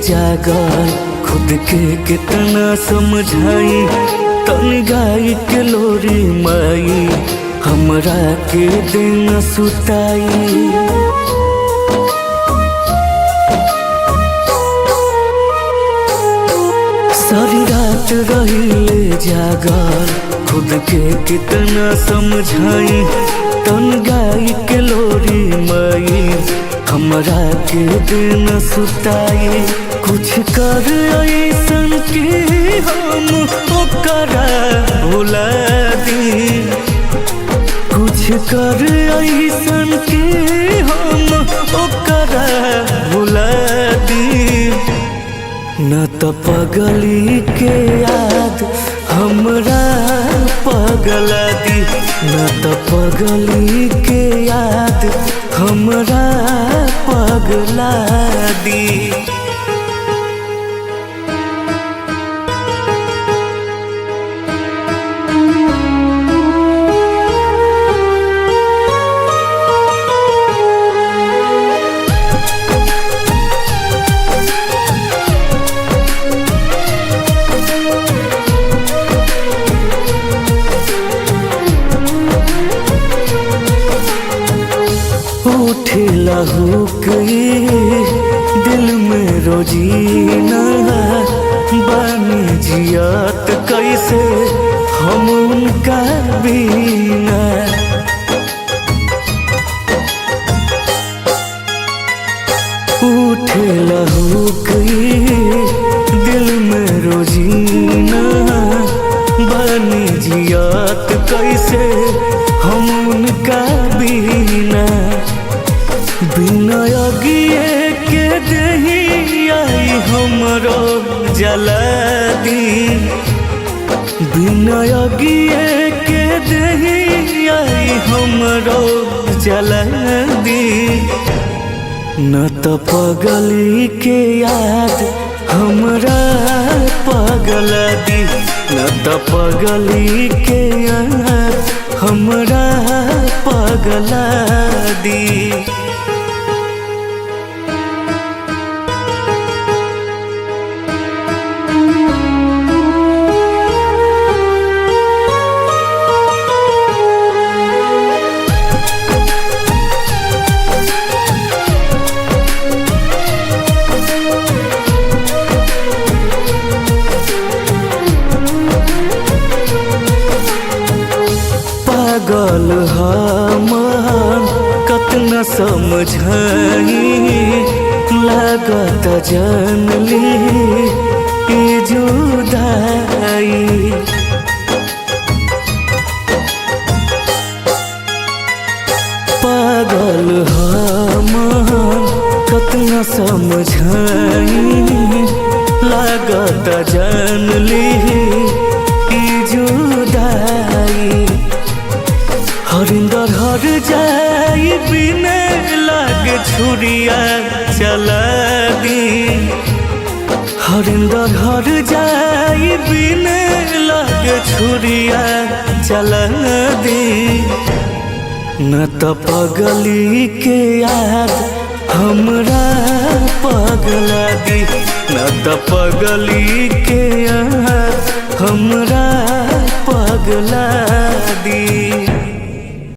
जागल खुद के कितना समझाई। तन गाई के लोरी माई हमरा के दिन सुताई। सारी रात रहिले जागल खुद के कितना समझाई। तन गाई के लोरी माई हमरा के दिन सुताई। कुछ कर ऐसन के हम ओकरा भुला दी। कुछ कर ऐसन के हम ओकरा भुला दी। न तो पगली के याद हमरा पगला दी। न तो पगली के याद हमरा पगला दी। उठेला हुक दिल में रोजीना। बानी जियात कैसे हम उनका बिना। उठेला हुक दिल में रोजीना। बानी जियात कैसे हम उनका बिना। बिना अगिए के दही आई हमरो जला दी। बिना अगिए के दही आई हमरो जला दी। न तो पगली के याद हमरा पगला दी। न तो पगली के याद हमरा पगला दी। पागल हमन कतना समझाई। लागत जान ली ई जुदाई। पागल हमन कतना समझाई। लागत जान ली ई जुदाई। हरिंदर हर जाई बिने लागे छुरिया चला दी। हरिंदर हर जाई बिने लागे छुरिया चला दी। न तो पगली के याद हमरा पगला दी। न तो पगली के याद हमरा पगला दी।